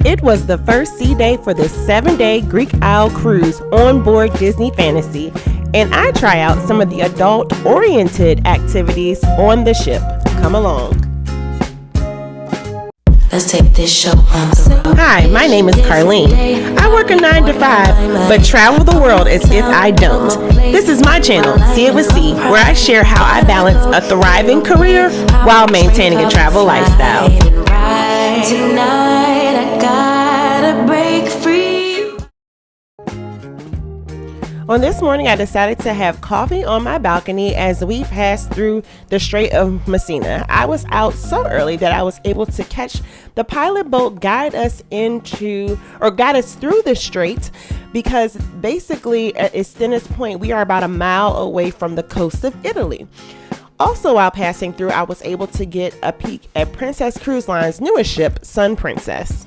It was the first sea day for the 7-day Greek Isle cruise on board Disney Fantasy, and I try out some of the adult-oriented activities on the ship. Come along. Let's take this show on the road. Hi, my name is Carlene. I work a 9 to 5, but travel the world as if I don't. This is my channel, See It With C, where I share how I balance a thriving career while maintaining a travel lifestyle. Tonight I gotta break free. On this morning, I decided to have coffee on my balcony as we passed through the Strait of Messina. I was out so early that I was able to catch the pilot boat guide us through the strait, because basically at its thinnest point, we are about a mile away from the coast of Italy. Also, while passing through, I was able to get a peek at Princess Cruise Line's newest ship, Sun Princess.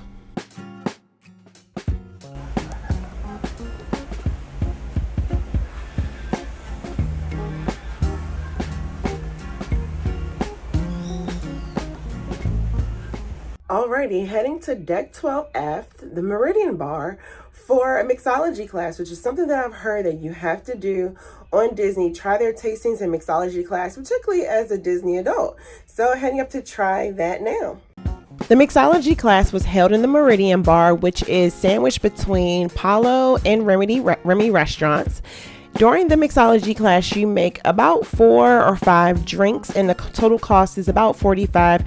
Alrighty, heading to deck 12F, the Meridian Bar, for a mixology class, which is something that I've heard that you have to do on Disney. Try their tastings and mixology class, particularly as a Disney adult. So heading up to try that now. The mixology class was held in the Meridian Bar, which is sandwiched between Palo and Remy restaurants. During the mixology class, you make about 4 or 5 drinks, and the total cost is about $45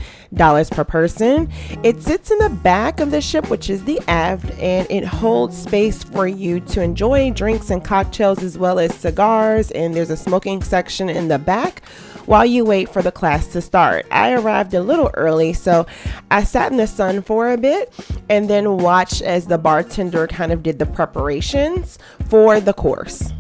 per person. It sits in the back of the ship, which is the aft, and it holds space for you to enjoy drinks and cocktails as well as cigars, and there's a smoking section in the back while you wait for the class to start. I arrived a little early, so I sat in the sun for a bit and then watched as the bartender kind of did the preparations for the course.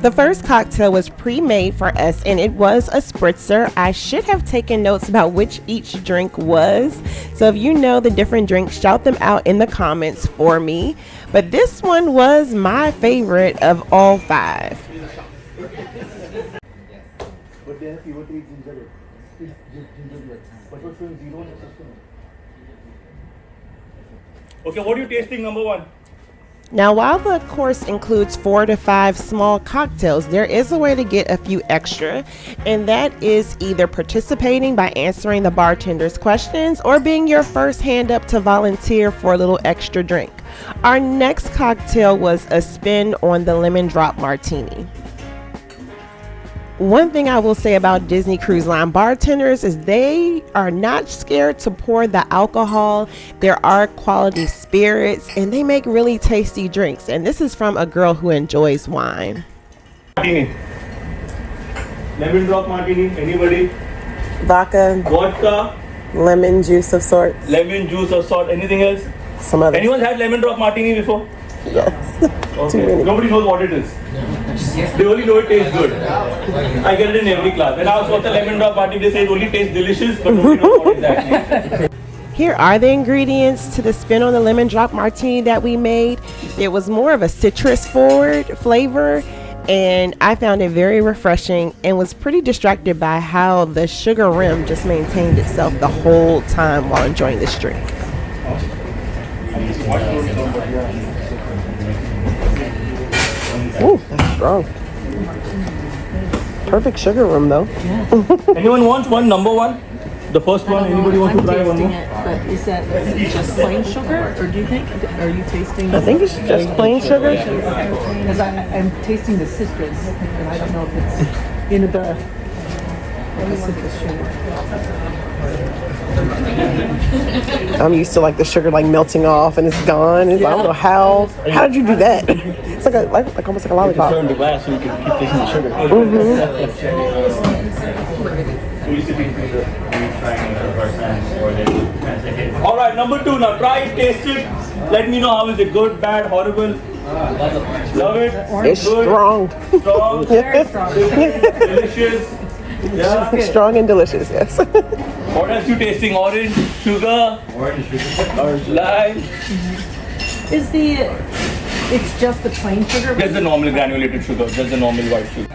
The first cocktail was pre-made for us, and it was a spritzer. I should have taken notes about which each drink was. So if you know the different drinks, shout them out in the comments for me. But this one was my favorite of all 5. Okay, what are you tasting, number 1? Now, while the course includes 4 to 5 small cocktails, there is a way to get a few extra, and that is either participating by answering the bartender's questions or being your first hand up to volunteer for a little extra drink. Our next cocktail was a spin on the lemon drop martini. One thing I will say about Disney Cruise Line bartenders is they are not scared to pour the alcohol. There are quality spirits, and they make really tasty drinks. And this is from a girl who enjoys wine. Martini. Lemon drop martini, anybody? Vodka. Vodka. Lemon juice of sorts. Lemon juice of sort. Anything else? Some other. Anyone had lemon drop martini before? Yes. Okay. Nobody knows what it is. They only know it tastes good. I get it in every class. When I was for the lemon drop martini, they say it only tastes delicious, but nobody knows what exactly. Here are the ingredients to the spin on the lemon drop martini that we made. It was more of a citrus forward flavor, and I found it very refreshing and was pretty distracted by how the sugar rim just maintained itself the whole time while enjoying this drink. Ooh, that's strong. Perfect sugar rum though. Yeah. Anyone wants one? Number 1? The first one? Anybody want to try one more? But is that just plain sugar, or do you think? Are you tasting? I think it's just plain sugar. Because I'm tasting the citrus, and I don't know if it's the citrus sugar. I'm used to like the sugar like melting off and it's gone. I don't know how. How did you do that? It's like almost like a lollipop. Turn the glass so you can keep tasting the sugar. All right, number 2 now. Try it, taste it. Let me know how is it. Good, bad, horrible. Love it. It's good. Strong. Strong. Very strong. Delicious. Yeah. Strong and delicious. Yes. What else you tasting? Orange, sugar, orange lime. It's just the plain sugar? Just the normal granulated sugar, just the normal white sugar.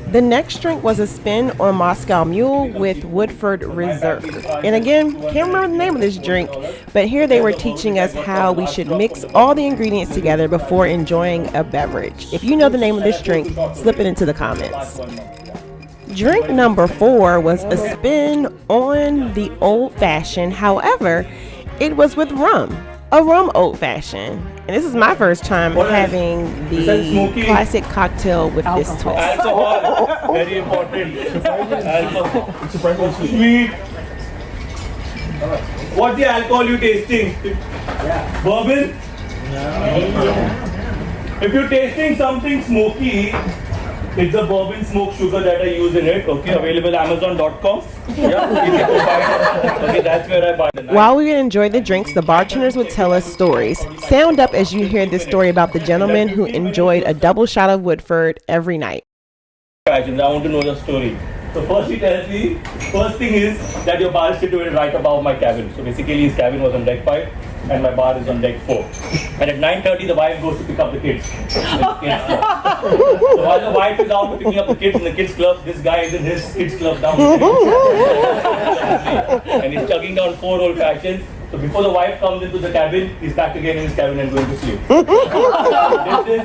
The next drink was a spin on Moscow Mule with Woodford Reserve. And again, can't remember the name of this drink, but here they were teaching us how we should mix all the ingredients together before enjoying a beverage. If you know the name of this drink, slip it into the comments. Drink number 4 was a spin on the old fashioned. However, it was with rum, a rum old fashioned. And this is my first time having the classic cocktail with this twist. Alcohol, very important. Alcohol. Sweet. What's the alcohol you tasting? Bourbon? If you're tasting something smoky, it's the bourbon smoke sugar that I use in it. Okay, available Amazon.com. Yeah, okay, that's where I buy it. While we would enjoy the drinks, the bartenders would tell us stories. Sound up as you hear this story about the gentleman who enjoyed a double shot of Woodford every night. I want to know the story. So first he tells me, first thing is that your bar is situated right above my cabin. So basically his cabin was on deck 5 and my bar is on deck 4. And at 9:30 the wife goes to pick up the kids. In the kids club. So while the wife is out picking up the kids in the kids club, this guy is in his kids club down and he's chugging down 4 old fashions. So before the wife comes into the cabin, he's back again in his cabin and going to sleep.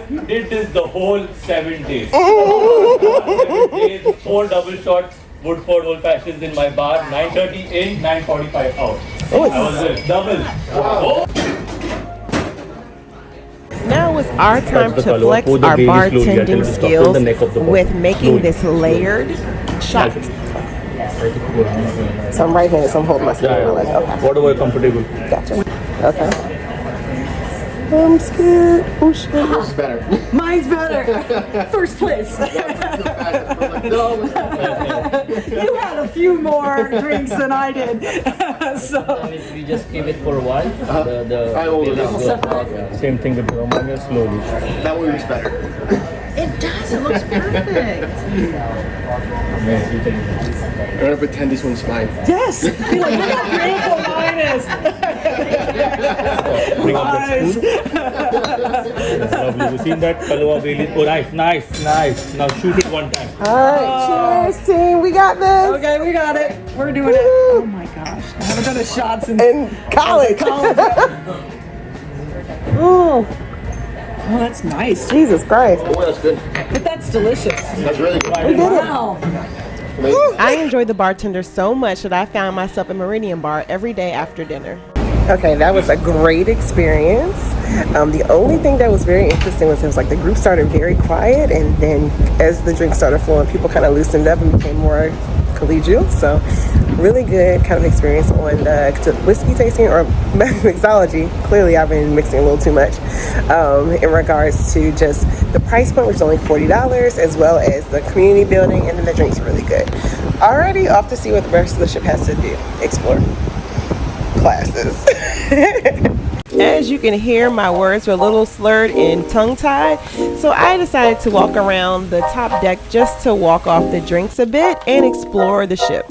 He did this the whole 7 days. 7 days, 4 double shots, Woodford old fashions in my bar, 9:30 in, 9:45 out. I was there, double. Oh. Now it's our time to flex our bartending skills with making this layered shot. So I'm right-handed, so I'm holding my spoon. Okay. Whatever comfortable. Gotcha. Okay. I'm scared. Oh shit. Yours is better. Mine's better. First place. You had a few more drinks than I did. So We just keep it for a while. I will do Same thing with Romania, slowly. that one is better. it does. It looks perfect. I'm gonna pretend this one's mine. Yes. Be like, look how beautiful mine is. Nice. Lovely. You seen that color of really? Oh, nice. Now shoot it one time. Alright, cheers team, we got this. Okay, we got it. We're doing it. Oh my gosh. I haven't done a shot since In college. Ooh, Oh, that's nice. Jesus Christ. Oh, that's good. But that's delicious. That's really good. Wow. I enjoyed the bartender so much that I found myself at Meridian Bar every day after dinner. Okay, that was a great experience. The only thing that was very interesting was it was like the group started very quiet, and then as the drinks started flowing, people kind of loosened up and became more collegial. So really good kind of experience on the whiskey tasting or mixology. Clearly I've been mixing a little too much in regards to just the price point, which is only $40, as well as the community building, and then the drinks are really good. Already off to see what the rest of the ship has to do. Explore classes. As you can hear, my words were a little slurred and tongue-tied, so I decided to walk around the top deck just to walk off the drinks a bit and explore the ship.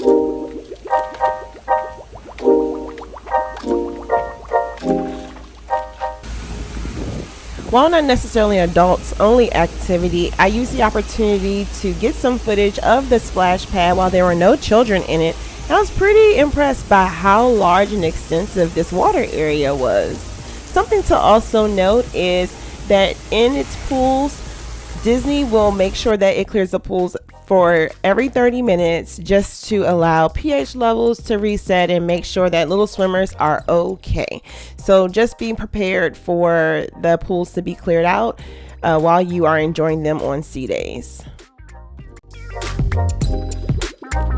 While not necessarily an adults-only activity, I used the opportunity to get some footage of the splash pad while there were no children in it. I was pretty impressed by how large and extensive this water area was. Something to also note is that in its pools, Disney will make sure that it clears the pools for every 30 minutes just to allow pH levels to reset and make sure that little swimmers are okay. So just be prepared for the pools to be cleared out while you are enjoying them on sea days.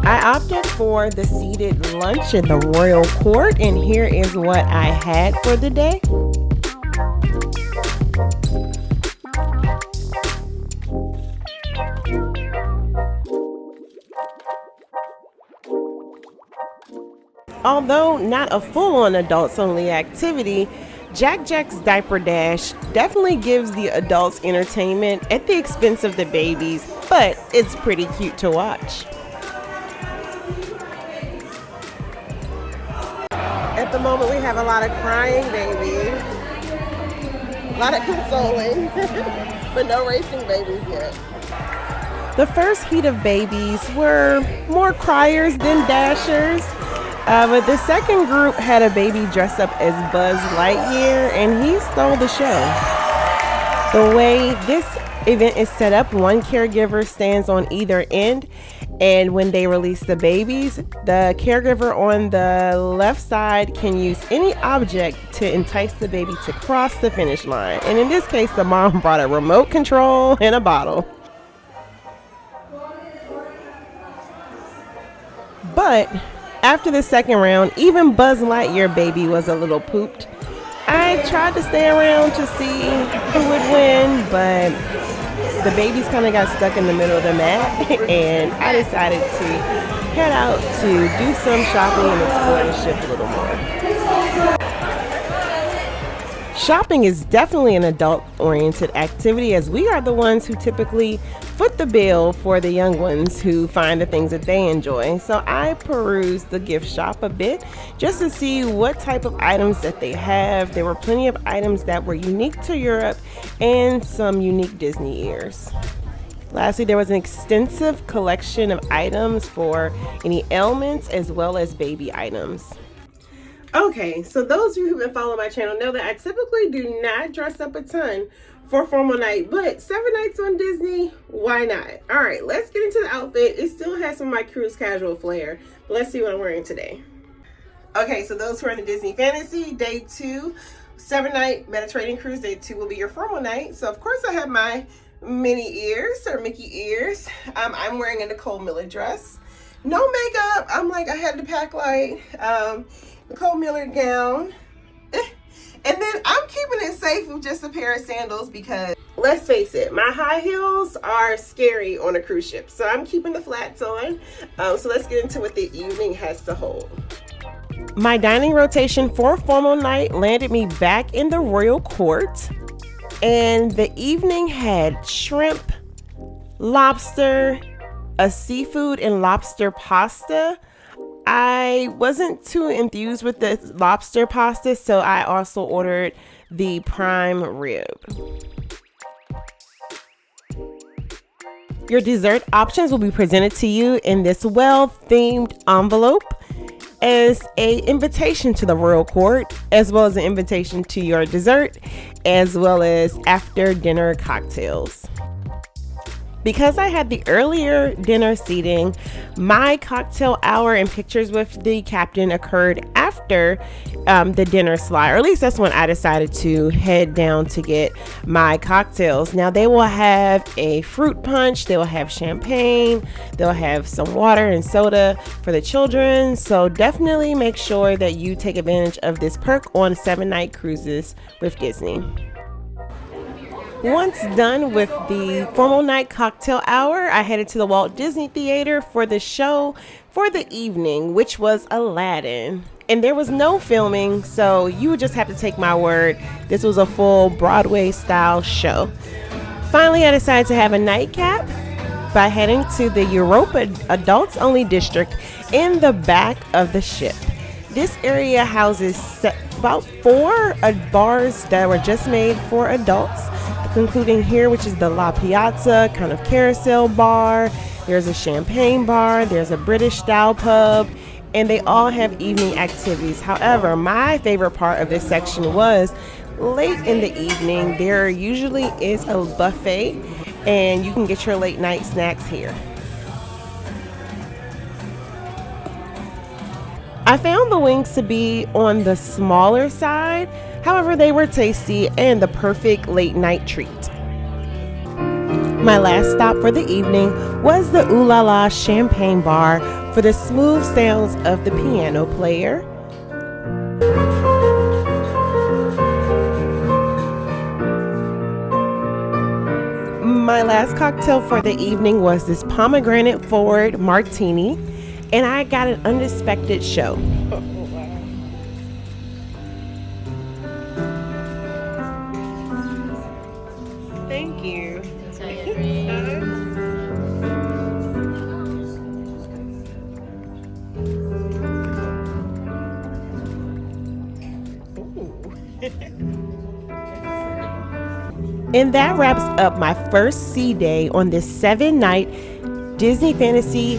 I opted for the seated lunch in the Royal Court, and here is what I had for the day. Although not a full-on adults-only activity, Jack Jack's Diaper Dash definitely gives the adults entertainment at the expense of the babies, but it's pretty cute to watch. At the moment, we have a lot of crying babies, a lot of consoling, but no racing babies yet. The first heat of babies were more criers than dashers. But the second group had a baby dressed up as Buzz Lightyear, and he stole the show. The way this event is set up, one caregiver stands on either end, and when they release the babies, the caregiver on the left side can use any object to entice the baby to cross the finish line. And in this case, the mom brought a remote control and a bottle. But after the second round, even Buzz Lightyear baby was a little pooped. I tried to stay around to see who would win, but the babies kind of got stuck in the middle of the mat, and I decided to head out to do some shopping and explore the ship a little more. Shopping is definitely an adult-oriented activity, as we are the ones who typically foot the bill for the young ones who find the things that they enjoy. So I perused the gift shop a bit just to see what type of items that they have. There were plenty of items that were unique to Europe and some unique Disney ears. Lastly, there was an extensive collection of items for any ailments as well as baby items. Okay, so those of you who've been following my channel know that I typically do not dress up a ton for formal night, but 7 nights on Disney, why not? All right, let's get into the outfit. It still has some of my cruise casual flair, but let's see what I'm wearing today. Okay, so those who are in the Disney Fantasy, day 2, 7-night Mediterranean cruise. Day 2 will be your formal night. So of course I have my Minnie ears or Mickey ears. I'm wearing a Nicole Miller dress. No makeup. I'm like, I had to pack light. Nicole Miller gown. And then I'm keeping it safe with just a pair of sandals because, let's face it, my high heels are scary on a cruise ship. So I'm keeping the flats on. So let's get into what the evening has to hold. My dining rotation for formal night landed me back in the Royal Court. And the evening had shrimp, lobster, a seafood and lobster pasta. I wasn't too enthused with the lobster pasta, so I also ordered the prime rib. Your dessert options will be presented to you in this well-themed envelope as an invitation to the Royal Court, as well as an invitation to your dessert, as well as after dinner cocktails. Because I had the earlier dinner seating, my cocktail hour and pictures with the captain occurred after the dinner slide, or at least that's when I decided to head down to get my cocktails. Now they will have a fruit punch, they will have champagne, they'll have some water and soda for the children. So definitely make sure that you take advantage of this perk on 7-night cruises with Disney. Once done with the formal night cocktail hour, I headed to the Walt Disney Theater for the show for the evening, which was Aladdin. And there was no filming, so you would just have to take my word. This was a full Broadway style show. Finally, I decided to have a nightcap by heading to the Europa adults only district in the back of the ship. This area houses about 4 bars that were just made for adults, including here, which is the La Piazza kind of carousel bar. There's a champagne bar, there's a British style pub, and they all have evening activities. However, my favorite part of this section was late in the evening. There usually is a buffet, and you can get your late night snacks here. I found the wings to be on the smaller side. However, they were tasty and the perfect late night treat. My last stop for the evening was the Ooh La La Champagne Bar for the smooth sounds of the piano player. My last cocktail for the evening was this pomegranate forward martini, and I got an unexpected show. Thank you. Ooh. And that wraps up my first sea day on this 7-night Disney Fantasy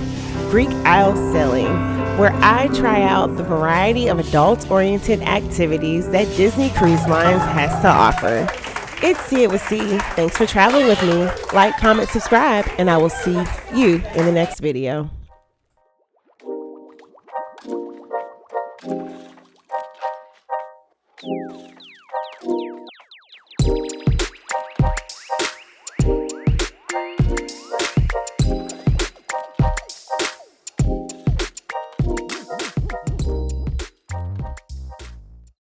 Greek Isle sailing, where I try out the variety of adult-oriented activities that Disney Cruise Lines has to offer. It's See It with C. Thanks for traveling with me. Like, comment, subscribe, and I will see you in the next video.